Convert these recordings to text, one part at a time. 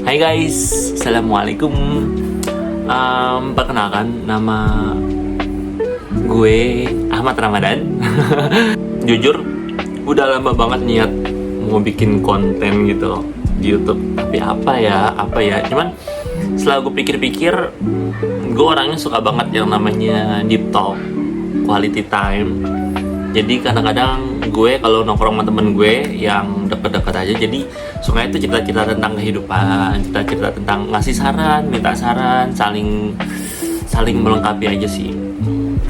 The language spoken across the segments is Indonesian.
Hai guys, Assalamualaikum. Perkenalkan, nama gue Ahmad Ramadan. Jujur, udah lama banget niat mau bikin konten gitu loh di YouTube. Tapi apa ya? Cuman setelah gue pikir-pikir, gue orangnya suka banget yang namanya deep talk, quality time. Jadi kadang-kadang gue kalau nongkrong sama temen gue yang deket-deket aja, jadi suka itu cerita-cerita tentang kehidupan, cerita-cerita tentang ngasih saran, minta saran, saling melengkapi aja sih.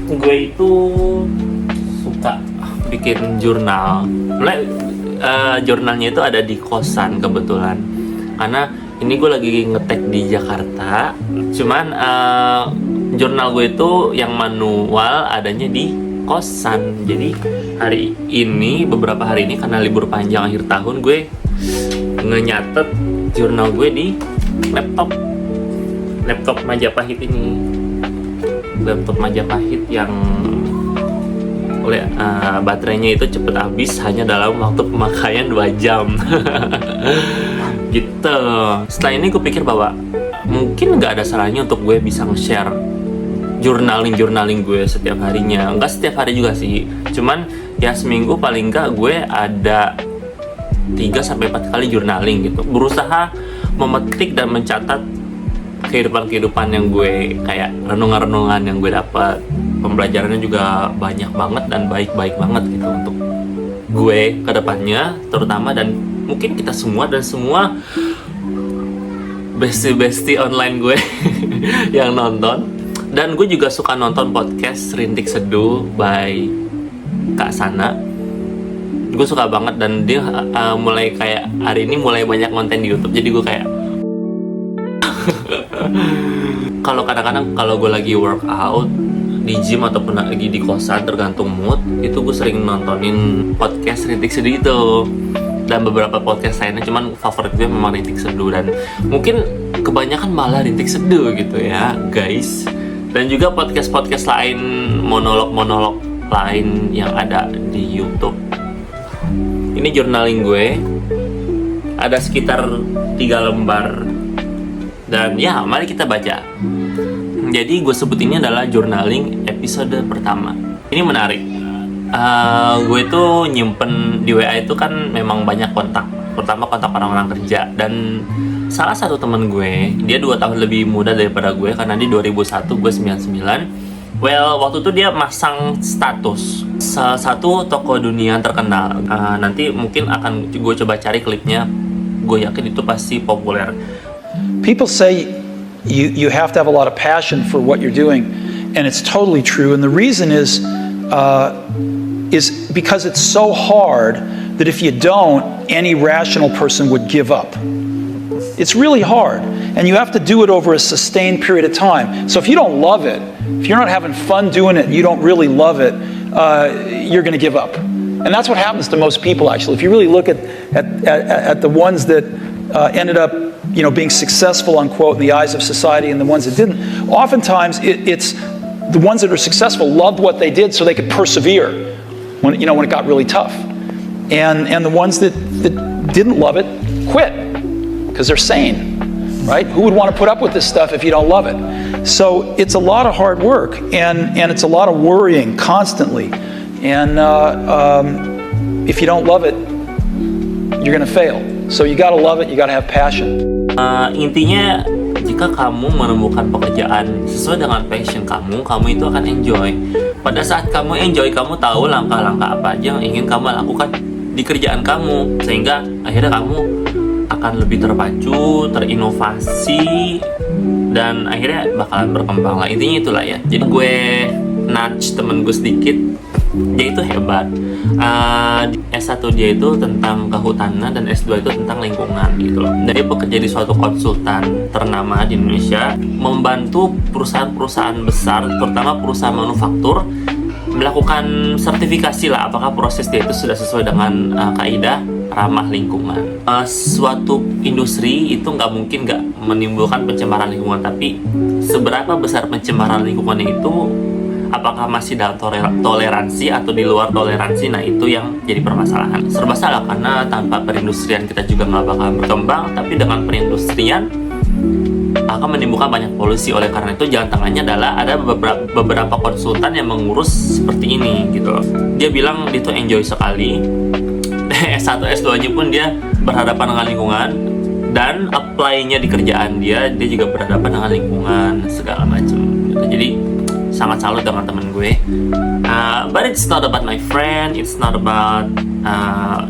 Gue itu suka bikin jurnal. Mulai jurnalnya itu ada di kosan kebetulan, karena ini gue lagi ngetek di Jakarta. Cuman jurnal gue itu yang manual adanya di kosan. Jadi beberapa hari ini karena libur panjang akhir tahun, gue ngenyatet jurnal gue di laptop Majapahit ini. Laptop Majapahit yang baterainya itu cepet habis hanya dalam waktu pemakaian 2 jam. Gitu. Setelah ini gue pikir bahwa mungkin nggak ada salahnya untuk gue bisa nge-share journaling gue setiap harinya. Enggak setiap hari juga sih, cuman ya seminggu paling enggak gue ada 3-4 kali journaling gitu. Berusaha memetik dan mencatat kehidupan yang gue, kayak renungan-renungan yang gue dapat. Pembelajarannya juga banyak banget dan baik-baik banget gitu untuk gue ke depannya terutama, dan mungkin kita semua bestie online gue yang nonton. Dan gue juga suka nonton podcast Rintik Seduh by Kak Sana. Gue suka banget, dan dia mulai kayak hari ini mulai banyak konten di YouTube. Jadi gue kayak kalau kadang-kadang kalau gue lagi workout di gym ataupun lagi di kosan, tergantung mood, itu gue sering nontonin podcast Rintik Seduh itu dan beberapa podcast lainnya. Cuman favorit gue memang Rintik Seduh, dan mungkin kebanyakan malah Rintik Seduh gitu ya guys. Dan juga podcast lain, monolog lain yang ada di YouTube. Ini journaling gue, ada sekitar 3 lembar, dan ya mari kita baca. Jadi gue sebut ini adalah journaling episode pertama. Ini menarik. Gue tuh nyimpen di WA itu kan memang banyak kontak. Pertama kontak orang-orang kerja, dan salah satu temen gue, dia 2 tahun lebih muda daripada gue, karena di 2001, gue 99. Well, waktu itu dia masang status salah satu toko dunia terkenal. Nanti mungkin akan gue coba cari klipnya. Gue yakin itu pasti populer. People say you have to have a lot of passion for what you're doing, and it's totally true. And the reason is because it's so hard that if you don't, any rational person would give up. It's really hard, and you have to do it over a sustained period of time. So if you don't love it, if you're not having fun doing it, you don't really love it, you're going to give up. And that's what happens to most people, actually. If you really look at the ones that ended up, being successful, unquote, in the eyes of society, and the ones that didn't, oftentimes it's the ones that are successful loved what they did so they could persevere when it got really tough. And the ones that didn't love it quit because they're sane, right? Who would want to put up with this stuff if you don't love it? So it's a lot of hard work, and it's a lot of worrying constantly. And if you don't love it, you're going to fail. So you got to love it, you got to have passion. Intinya, jika kamu menemukan pekerjaan sesuai dengan passion kamu itu akan enjoy. Pada saat kamu enjoy, kamu tahu langkah-langkah apa aja yang ingin kamu lakukan di kerjaan kamu, sehingga akhirnya kamu akan lebih terpacu, terinovasi, dan akhirnya bakalan berkembang lah. Intinya itulah ya. Jadi gue nudge temen gue sedikit, dia itu hebat. S1 dia itu tentang kehutanan, dan S2 itu tentang lingkungan gitu loh. Dan dia bekerja di suatu konsultan ternama di Indonesia, membantu perusahaan-perusahaan besar, terutama perusahaan manufaktur, melakukan sertifikasi lah apakah proses dia itu sudah sesuai dengan kaidah ramah lingkungan. Suatu industri itu nggak mungkin nggak menimbulkan pencemaran lingkungan, tapi seberapa besar pencemaran lingkungan itu apakah masih dalam toleransi atau di luar toleransi. Nah itu yang jadi permasalahan. Serba salah, karena tanpa perindustrian kita juga nggak bakal berkembang, tapi dengan perindustrian akan menimbulkan banyak polusi. Oleh karena itu jalan tengahnya adalah ada beberapa konsultan yang mengurus seperti ini gitu loh. Dia bilang dia tuh enjoy sekali. S1, S2 nya pun dia berhadapan dengan lingkungan, dan apply-nya di kerjaan dia juga berhadapan dengan lingkungan segala macam gitu. Jadi sangat salut dengan temen gue. But it's not about my friend, it's not about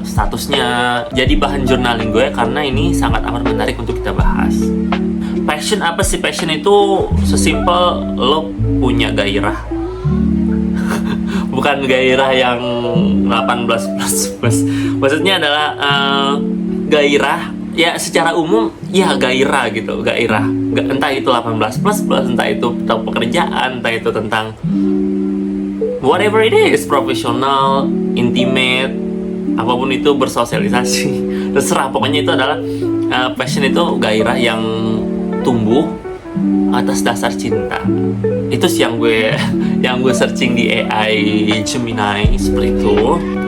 statusnya. Jadi bahan journaling gue karena ini sangat amat menarik untuk kita bahas. Passion apa sih? Passion itu sesimpel lo punya gairah. Bukan gairah yang 18 plus. Maksudnya adalah gairah ya secara umum, ya gairah gitu, gairah. Entah itu 18 plus, entah itu tentang pekerjaan, entah itu tentang whatever it is, profesional, intimate, apapun itu, bersosialisasi. Terserah, pokoknya itu adalah passion itu gairah yang tumbuh atas dasar cinta. Itu sih yang gue searching di AI Gemini seperti itu.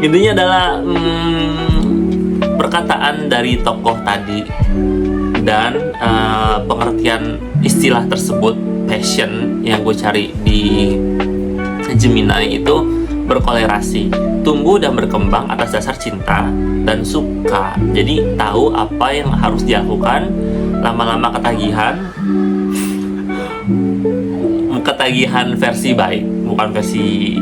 Intinya adalah perkataan dari tokoh tadi dan pengertian istilah tersebut, passion, yang gue cari di Gemini itu berkolerasi, tumbuh dan berkembang atas dasar cinta dan suka. Jadi tahu apa yang harus dilakukan, lama-lama ketagihan versi baik, bukan versi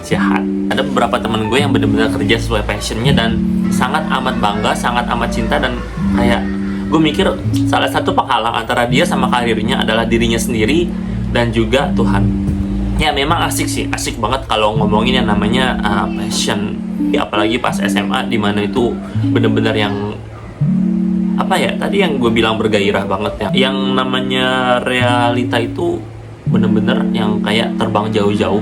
jahat. Ada beberapa temen gue yang benar-benar kerja sesuai passionnya dan sangat amat bangga, sangat amat cinta, dan kayak gue mikir salah satu penghalang antara dia sama karirnya adalah dirinya sendiri dan juga Tuhan. Ya memang asik sih, asik banget kalau ngomongin yang namanya passion. Apalagi pas SMA, dimana itu bener-bener yang apa ya, tadi yang gue bilang bergairah banget ya. Yang namanya realita itu bener-bener yang kayak terbang jauh-jauh.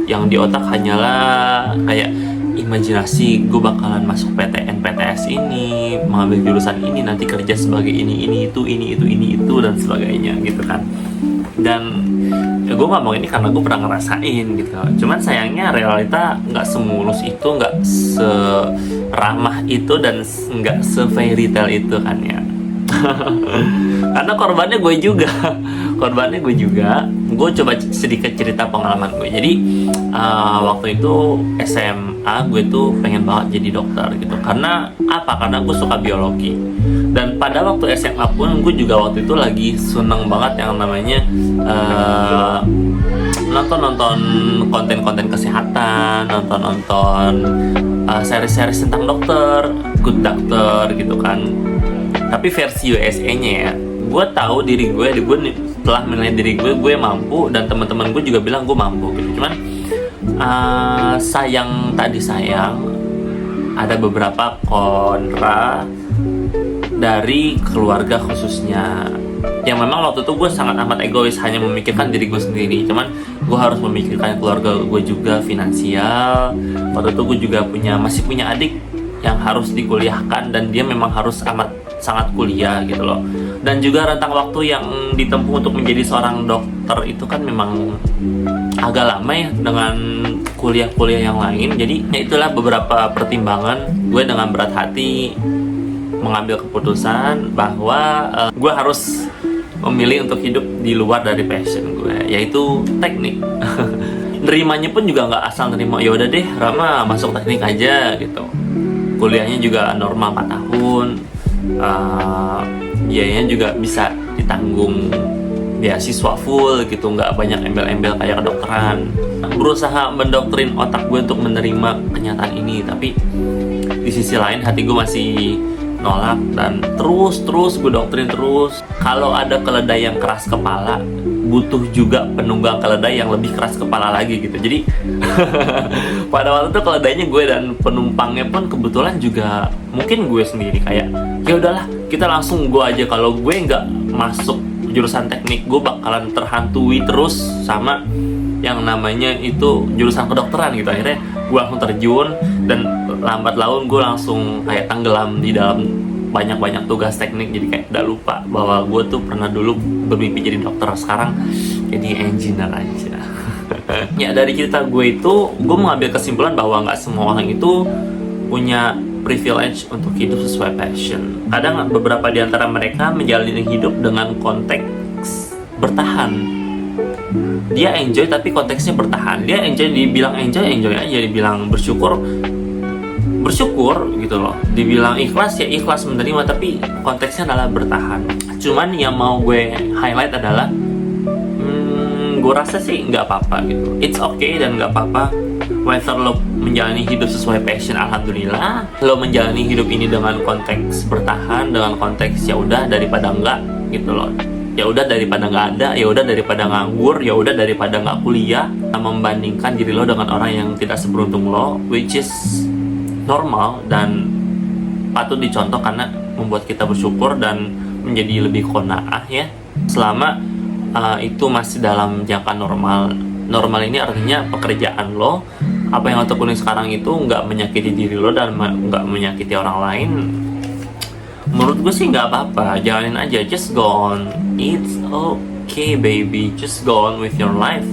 Yang di otak hanyalah kayak imajinasi, gue bakalan masuk PTN PTS ini, mengambil jurusan ini, nanti kerja sebagai ini itu dan sebagainya gitu kan. Dan ya gue ngomong ini karena gue pernah ngerasain gitu. Cuman sayangnya realita nggak semulus itu, nggak seramah itu, dan nggak se-fairy tale itu kan ya. Karena korbannya gue juga. Gue coba sedikit cerita pengalaman gue. Jadi waktu itu SMA gue tuh pengen banget jadi dokter gitu. Karena apa? Karena gue suka biologi. Dan pada waktu SMA pun gue juga waktu itu lagi seneng banget yang namanya nonton konten-konten kesehatan, nonton series-series tentang dokter, Good Doctor gitu kan. Tapi versi USA-nya ya. Gue tahu diri gue setelah menilai diri gue mampu, dan teman-teman gue juga bilang gue mampu gitu. Cuman sayang ada beberapa kontra dari keluarga khususnya, yang memang waktu itu gue sangat amat egois, hanya memikirkan diri gue sendiri. Cuman gue harus memikirkan keluarga gue juga, finansial. Waktu itu gue juga masih punya adik yang harus dikuliahkan, dan dia memang harus sangat kuliah gitu loh. Dan juga rentang waktu yang ditempuh untuk menjadi seorang dokter itu kan memang agak lama ya dengan kuliah-kuliah yang lain. Jadi ya itulah beberapa pertimbangan gue dengan berat hati mengambil keputusan bahwa gue harus memilih untuk hidup di luar dari passion gue, yaitu teknik. Nerimanya pun juga nggak asal nerima, ya udah deh Rama masuk teknik aja gitu. Kuliahnya juga normal 4 tahun, biayanya juga bisa ditanggung, beasiswa full gitu, nggak banyak embel-embel kayak kedokteran. Berusaha mendoktrin otak gue untuk menerima kenyataan ini, tapi di sisi lain hati gue masih nolak, dan terus gue doktrin terus. Kalau ada keledai yang keras kepala, butuh juga penunggang keledai yang lebih keras kepala lagi gitu. Jadi pada waktu itu keledainya gue, dan penumpangnya pun kebetulan juga mungkin gue sendiri. Kayak ya udahlah, kita langsung go aja. Kalau gue nggak masuk jurusan teknik, gue bakalan terhantui terus sama yang namanya itu jurusan kedokteran gitu. Akhirnya gue langsung terjun, dan lambat laun gue langsung kayak tenggelam di dalam banyak tugas teknik. Jadi kayak udah lupa bahwa gue tuh pernah dulu bermimpi jadi dokter, sekarang jadi engineer aja. Ya dari cerita gue itu, gue mengambil kesimpulan bahwa nggak semua orang itu punya privilege untuk hidup sesuai passion. Kadang beberapa di antara mereka menjalani hidup dengan konteks bertahan. Dia enjoy tapi konteksnya bertahan. Dia enjoy, dibilang enjoy aja. Dibilang bersyukur gitu loh. Dibilang ikhlas ya ikhlas menerima, tapi konteksnya adalah bertahan. Cuman yang mau gue highlight adalah gue rasa sih nggak apa-apa gitu. It's okay dan nggak apa-apa. Whether lo menjalani hidup sesuai passion, alhamdulillah. Lo menjalani hidup ini dengan konteks bertahan, dengan konteks ya udah daripada enggak gitu loh. Ya udah daripada nggak ada, ya udah daripada nganggur, ya udah daripada nggak kuliah. Membandingkan diri lo dengan orang yang tidak seberuntung lo, which is normal dan patut dicontoh karena membuat kita bersyukur dan menjadi lebih qanaah ya. Selama itu masih dalam jangka normal. Normal ini artinya pekerjaan lo, apa yang lo tekuni sekarang itu nggak menyakiti diri lo dan nggak menyakiti orang lain. Menurut gue sih nggak apa-apa, jalanin aja, just go on. It's okay baby, just go on with your life.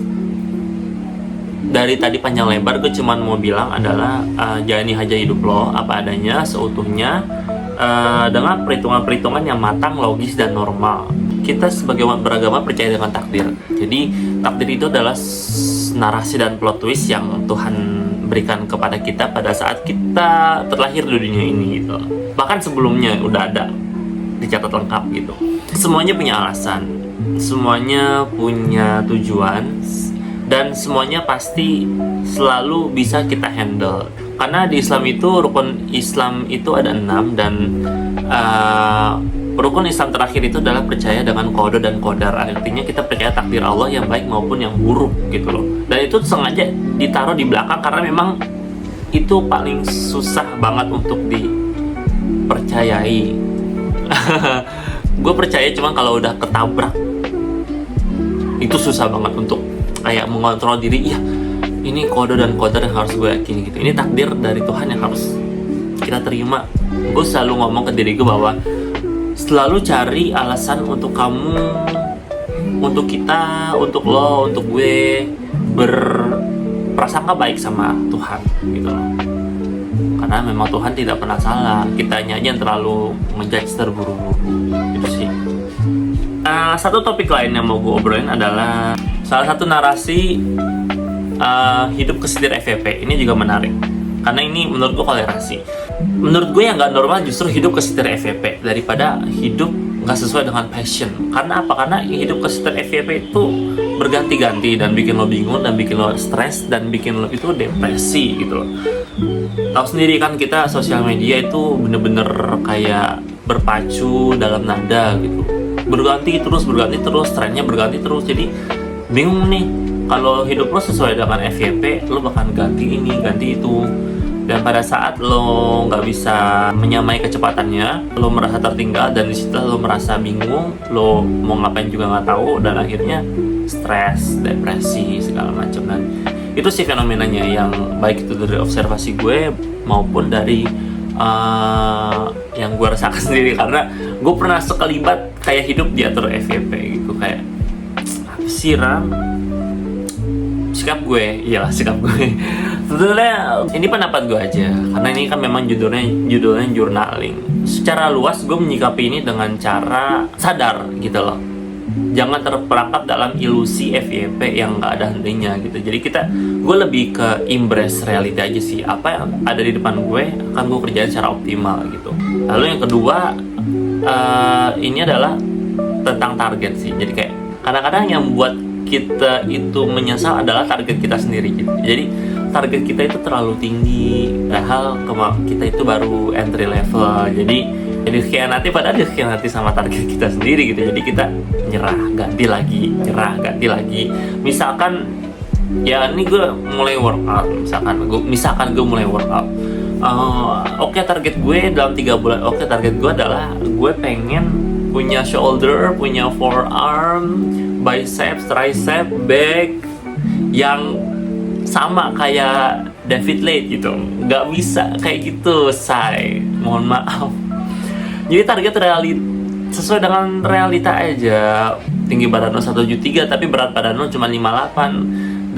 Dari tadi panjang lebar gue cuman mau bilang adalah jalani aja hidup lo apa adanya, seutuhnya, dengan perhitungan-perhitungan yang matang, logis dan normal. Kita sebagai umat beragama percaya dengan takdir. Jadi takdir itu adalah narasi dan plot twist yang Tuhan berikan kepada kita pada saat kita terlahir di dunia ini gitu. Bahkan sebelumnya udah ada dicatat lengkap gitu. Semuanya punya alasan, semuanya punya tujuan, dan semuanya pasti selalu bisa kita handle. Karena di Islam itu, rukun Islam itu ada 6 dan rukun Islam terakhir itu adalah percaya dengan qada dan qadar. Artinya kita percaya takdir Allah yang baik maupun yang buruk gitu loh. Dan itu sengaja ditaruh di belakang karena memang itu paling susah banget untuk dipercayai. Gue percaya cuma kalau udah ketabrak itu susah banget untuk kayak mengontrol diri. Ya ini qada dan qadar yang harus gue yakini gitu. Ini takdir dari Tuhan yang harus kita terima. Gue selalu ngomong ke diri gue bahwa selalu cari alasan untuk kamu, untuk kita, untuk lo, untuk gue berprasangka baik sama Tuhan gitu loh. Karena memang Tuhan tidak pernah salah, kitanya aja yang terlalu ngejudge terburu-buru gitu sih. Satu topik lain yang mau gue obrolin adalah salah satu narasi hidup kesetir FYP. Ini juga menarik karena ini menurut gue kolerasi. Menurut gue yang gak normal justru hidup kesetir FYP daripada hidup gak sesuai dengan passion. Karena apa? Karena hidup kesetir FYP itu berganti-ganti dan bikin lo bingung dan bikin lo stres dan bikin lo itu depresi gitu loh. Tahu sendiri kan kita sosial media itu bener-bener kayak berpacu dalam nada gitu. Berganti terus, trennya berganti terus. Jadi bingung nih, kalau hidup lo sesuai dengan FYP, lo bakal ganti ini, ganti itu. Dan pada saat lo nggak bisa menyamai kecepatannya, lo merasa tertinggal dan disitulah lo merasa bingung, lo mau ngapain juga nggak tahu dan akhirnya stres, depresi segala macam. Dan itu sih fenomenanya yang baik itu dari observasi gue maupun dari yang gue rasakan sendiri karena gue pernah sekelibat kayak hidup diatur FYP gitu, kayak apa sih sikap gue. Sebetulnya ini pendapat gue aja karena ini kan memang judulnya journaling. Secara luas gue menyikapi ini dengan cara sadar gitu loh, jangan terperangkap dalam ilusi FYP yang nggak ada hentinya gitu. Jadi gue lebih ke embrace reality aja sih, apa yang ada di depan gue akan gue kerjain secara optimal gitu. Lalu yang kedua ini adalah tentang target sih. Jadi kayak kadang-kadang yang buat kita itu menyesal adalah target kita sendiri gitu. Jadi target kita itu terlalu tinggi, padahal kita itu baru entry level. Jadi dikhianati sama target kita sendiri gitu. Jadi kita nyerah, ganti lagi. Misalkan ya ini gue mulai workout, misalkan gue mulai workout. Oke, target gue dalam 3 bulan. Oke, target gue adalah gue pengen punya shoulder, punya forearm, bicep, tricep, back yang sama kayak David Late gitu. Nggak bisa kayak gitu, say. Mohon maaf. Jadi target sesuai dengan realita aja. Tinggi badan lo 173 tapi berat badan lo cuma 58.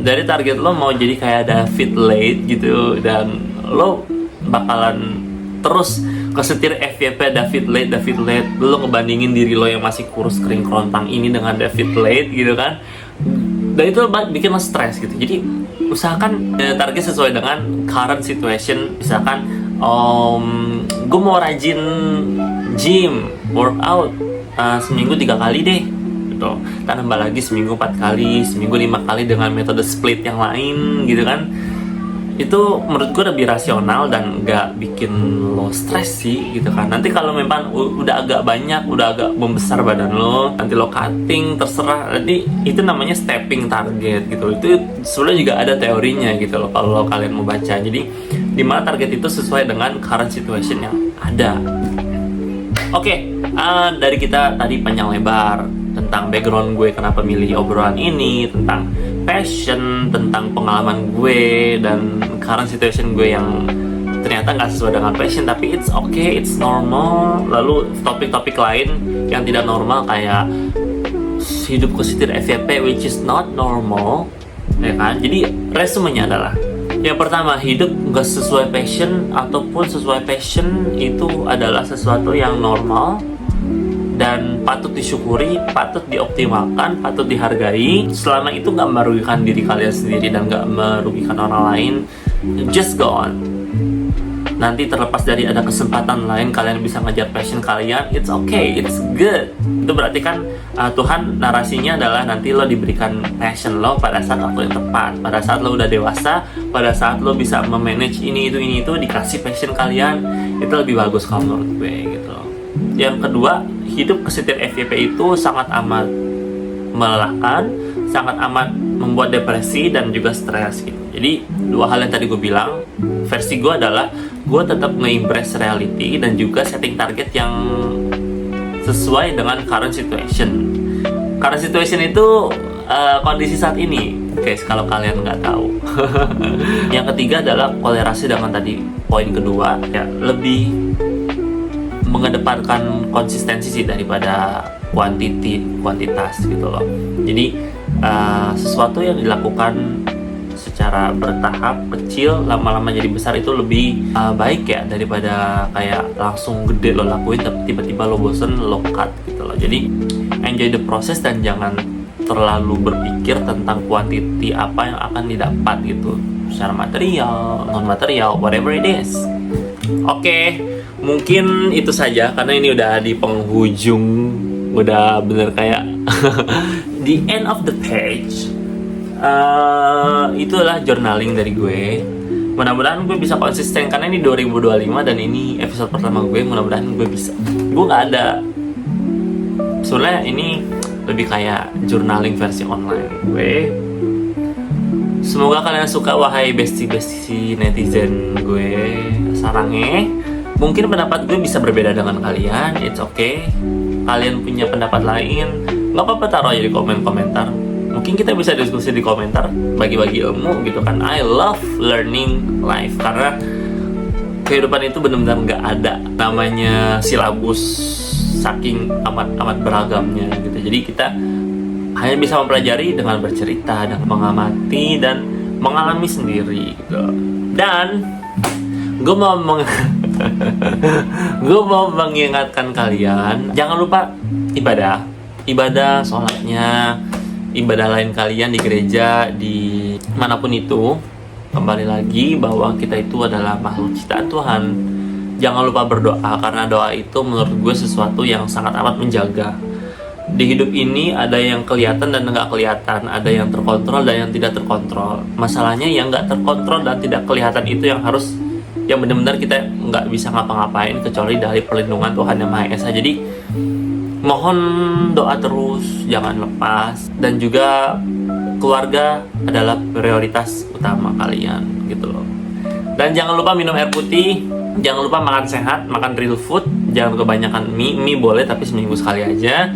dari target lo mau jadi kayak David Late gitu, dan lo bakalan terus kesetir FYP David Late, lo ngebandingin diri lo yang masih kurus kering kerontang ini dengan David Late gitu kan, dan itu bikin lo stres gitu. Jadi usahakan target sesuai dengan current situation. Misalkan gue mau rajin gym, workout seminggu 3 kali deh gitu, tambah lagi seminggu 4 kali, seminggu 5 kali dengan metode split yang lain gitu kan. Itu menurut gue lebih rasional dan nggak bikin lo stres sih gitu kan. Nanti kalau memang udah agak banyak, udah agak membesar badan lo, nanti lo cutting, terserah. Jadi itu namanya stepping target gitu. Itu sebenarnya juga ada teorinya gitu loh kalau kalian mau baca. Jadi dimana target itu sesuai dengan current situation yang ada. Oke, dari kita tadi panjang lebar tentang background gue kenapa milih obrolan ini, tentang passion, tentang pengalaman gue, dan current situation gue yang ternyata nggak sesuai dengan passion, tapi it's okay, it's normal. Lalu topik-topik lain yang tidak normal kayak hidup kesetir FYP, which is not normal, ya kan? Jadi resumenya adalah, yang pertama, hidup nggak sesuai passion ataupun sesuai passion itu adalah sesuatu yang normal dan patut disyukuri, patut dioptimalkan, patut dihargai. Selama itu nggak merugikan diri kalian sendiri dan nggak merugikan orang lain, just go on. Nanti terlepas dari ada kesempatan lain kalian bisa ngejar passion kalian, it's okay, it's good. Itu berarti kan Tuhan narasinya adalah nanti lo diberikan passion lo pada saat waktu yang tepat, pada saat lo udah dewasa, pada saat lo bisa memanage ini itu dikasih passion kalian. Itu lebih bagus kalau menurut gue gitu. Yang kedua, hidup kesetir FYP itu sangat amat melelahkan, sangat amat membuat depresi dan juga stres gitu. Jadi dua hal yang tadi gue bilang, versi gue adalah gue tetap nge-embrace reality dan juga setting target yang sesuai dengan current situation. Current situation itu kondisi saat ini, guys, kalau kalian nggak tahu. Yang ketiga adalah kolerasi dengan tadi poin kedua, ya lebih mengedepankan konsistensi sih daripada kuantitas gitu loh. Jadi sesuatu yang dilakukan secara bertahap, kecil, lama-lama jadi besar itu lebih baik ya daripada kayak langsung gede lo lakuin tapi tiba-tiba lo bosen, lo cut gitu loh. Jadi enjoy the process dan jangan terlalu berpikir tentang kuantiti apa yang akan didapat gitu, secara material, non material, whatever it is. Oke, mungkin itu saja karena ini udah di penghujung, udah bener kayak the end of the page. Itulah journaling dari gue. Mudah-mudahan gue bisa konsisten karena ini 2025 dan ini episode pertama gue. Mudah-mudahan gue bisa. Gue nggak ada. Soalnya ini lebih kayak journaling versi online gue. Semoga kalian suka, wahai bestie-bestie netizen gue sarangnya. Mungkin pendapat gue bisa berbeda dengan kalian, it's okay. Kalian punya pendapat lain, nggak apa-apa, taruh aja di komentar. Mungkin kita bisa diskusi di komentar, bagi-bagi ilmu gitu kan. I love learning life karena kehidupan itu benar-benar nggak ada namanya silabus saking amat beragamnya gitu. Jadi kita hanya bisa mempelajari dengan bercerita dan mengamati dan mengalami sendiri gitu. Dan gue mau mengingatkan kalian, jangan lupa ibadah sholatnya, ibadah lain kalian di gereja, di manapun itu. Kembali lagi bahwa kita itu adalah makhluk ciptaan Tuhan. Jangan lupa berdoa karena doa itu menurut gue sesuatu yang sangat amat menjaga. Di hidup ini ada yang kelihatan dan nggak kelihatan, ada yang terkontrol dan yang tidak terkontrol. Masalahnya yang nggak terkontrol dan tidak kelihatan itu yang benar-benar kita nggak bisa ngapa-ngapain kecuali dari perlindungan Tuhan Yang Maha Esa. Jadi mohon doa terus, jangan lepas, dan juga keluarga adalah prioritas utama kalian gitu loh. Dan jangan lupa minum air putih, jangan lupa makan sehat, makan real food, jangan kebanyakan mie boleh tapi seminggu sekali aja.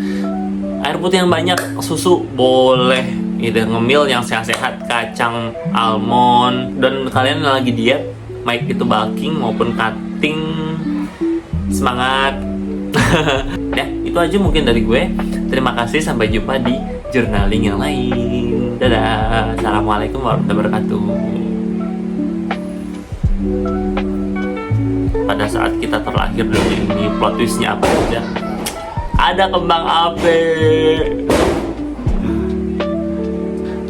Air putih yang banyak, susu boleh, gitu, ngemil yang sehat-sehat, kacang, almond, dan kalian yang lagi diet, baik itu bulking maupun cutting, semangat. Ya, itu aja mungkin dari gue. Terima kasih, sampai jumpa di journaling yang lain. Dadah. Assalamualaikum warahmatullahi wabarakatuh. Pada saat kita terlahir dari ini, plot twistnya apa saja? Ada kembang api.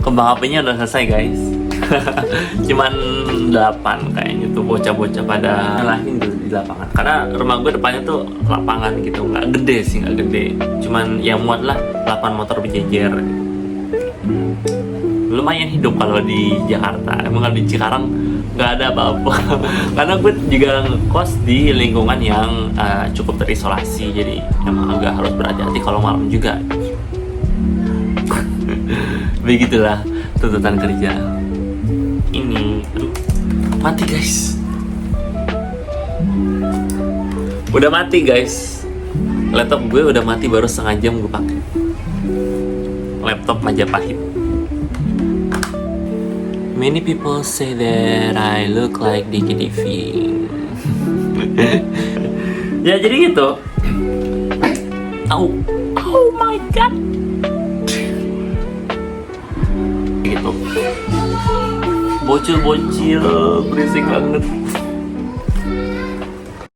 Kembang apinya udah selesai guys. Cuman 8 kayaknya tuh bocah-bocah pada ngelahin di lapangan. Karena rumah gue depannya tuh lapangan gitu, nggak gede sih, nggak gede. Cuman ya muat lah 8 motor berjejer. Lumayan hidup kalau di Jakarta. Emang kalau di Cikarang nggak ada apa-apa. Karena gue juga ngekos di lingkungan yang cukup terisolasi, jadi emang agak harus berhati-hati kalau malam juga. Begitulah tuntutan kerja. Ini, aduh, mati guys. Udah mati guys. Laptop gue udah mati baru setengah jam gue pakai. Laptop Majapahit. Many people say that I look like Diki Divi. Ya jadi gitu. Oh my god. Gitu. Bocil-bocil berisik banget.